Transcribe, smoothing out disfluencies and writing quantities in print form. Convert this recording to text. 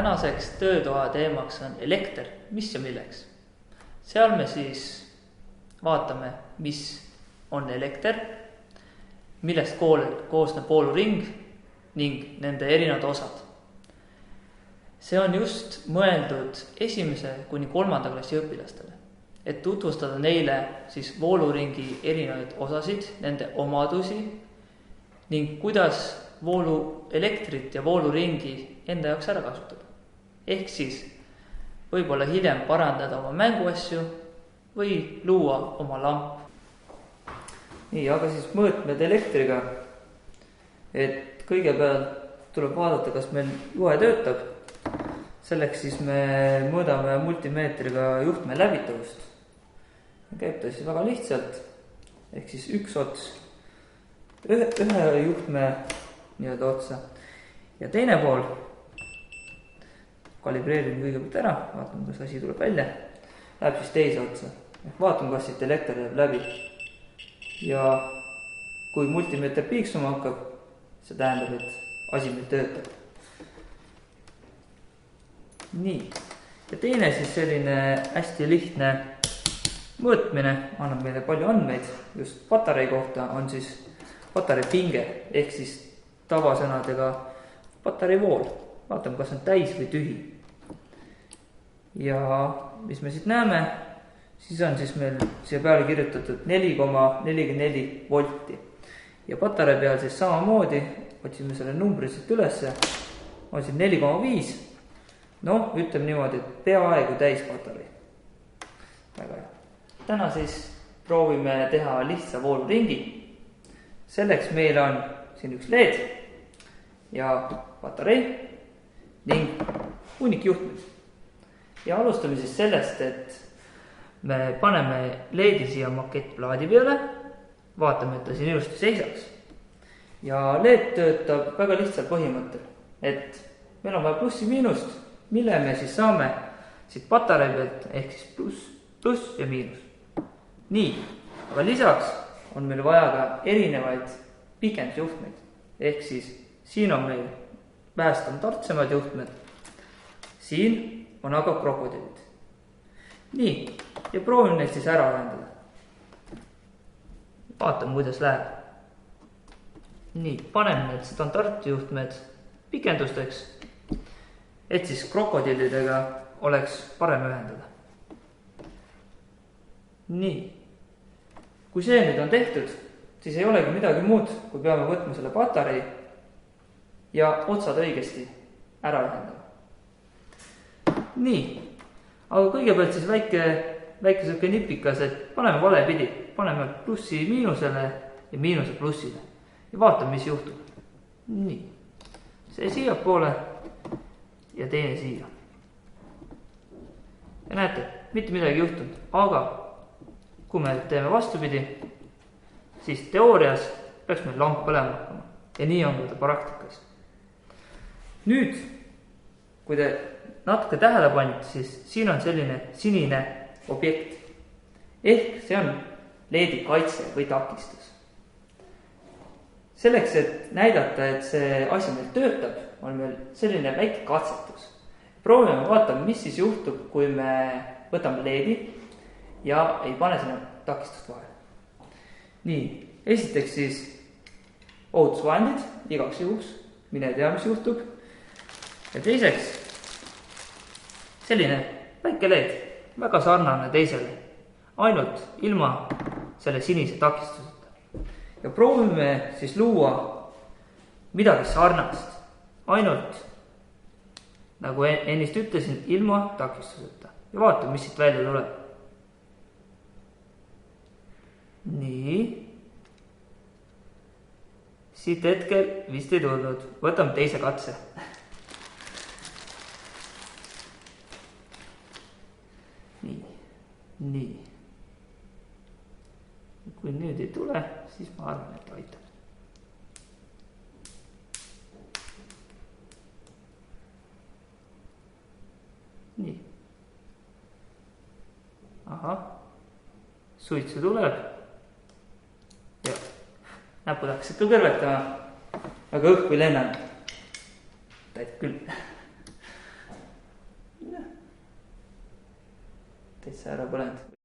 tänaseks töötoa teemaks on elekter, mis ja milleks. Seal me siis vaatame, mis on elekter, millest koosneb vooluring ning nende erinevad osad. See on just mõeldud 1. kuni 3. klassi õpilastele, et tutvustada neile siis vooluringi erinevaid osasid, nende omadusi ning kuidas vooluelektrit ja vooluringi enda jaoks ära kasutada. Ehk siis võib-olla hiljem parandada oma mänguasju või luua oma lamp. Nii, aga siis mõõtmed elektriga. Et kõigepealt tuleb vaadata, kas meil juhe töötab. Selleks siis me mõõdame multimeetriga juhtme läbitavust. Käib ta siis väga lihtsalt. Ehk siis üks ots ühe juhtme nii-öelda otsa. Ja teine pool kalibreerime kõigepealt ära. Vaatame, kas asi tuleb välja. Läheb siis teise otsa. Vaatame, kas siit elekter läheb läbi. Ja kui multimeeter piiksuma hakkab, see tähendab, et asi meil töötab. Nii. Ja teine siis selline hästi lihtne mõõtmine, annab meile palju andmeid. Just patarei kohta on siis patarei pinge, ehk siis tavasõnadega patarei vool. Vaatame, kas on täis või tühi. Ja mis me siit näeme, siis on siis meil siia peale kirjutatud 4,44 volti. Ja patarei peal siis samamoodi, otsime selle numbri siit ülesse, on siin 4,5. Noh, ütleme niimoodi, et peaaegu täis patarei. Väga hea. Täna siis proovime teha lihtsa vooluringi. Selleks meil on siin üks LED ja patarei ning hunnik juhtmed. Ja alustame siis sellest, et me paneme LED-i siia makettplaadi peale, vaatame, et ta siin ilusti seisaks. Ja LED töötab väga lihtsal põhimõttel, et meil on vaja plussi-miinust, mille me siis saame siit patarei pealt, ehk siis pluss ja miinus. Nii, aga lisaks on meil vaja ka erinevaid pikendusjuhtmeid, ehk siis siin on meil vähe standardsemad juhtmed, siin on aga krokodillid. Nii, ja proovime neid siis ära arendada. Vaatame, kuidas läheb. Nii, paneme need standardjuhtmed pikendusteks, et siis krokodillidega oleks parem ühendada. Nii, kui see nüüd on tehtud, siis ei olegi midagi muud, kui peame võtma selle patarei ja otsad õigesti ära ühendama. Nii, aga kõigepealt siis väike sõke nipikas, et paneme vale pidi. Paneme plussi miinusele ja miinuse plussile. Ja vaatame, mis juhtub. Nii, see siia poole ja teine siia. Ja näete, mitte midagi juhtunud. Aga kui me teeme vastupidi, siis teoorias peaks meil lamp põlema hakkama. Ja nii on ka praktikas. Nüüd, kui te natuke tähele panite, siis siin on selline sinine objekt. Ehk see on LED-i kaitse või takistus. Selleks, et näidata, et see asi meil töötab, on meil selline väike katsetus. Proovime vaatame, mis siis juhtub, kui me võtame LED-i ja ei pane sinna takistust vahele. Nii, esiteks siis ohutusvahendid, igaks juhuks, mine tea, mis juhtub. Ja teiseks selline väike LED, väga sarnane teisele, ainult ilma selle sinise takistuseta. Ja proovime siis luua midagi sarnast, ainult, nagu ennist ütlesin, ilma takistuseta. Ja vaatame, mis siit välja tuleb. Nii. Siit hetkel vist ei tulnud. Võtame teise katse. Nii. Kui nüüd ei tule, siis ma arvan, et aitab. Nii. Ahah. Suitsu tuleb. Ja näpud hakkas ikka kõrvetama. Aga õhku ei lennanud. Täit küll. täitsa ära põlenud.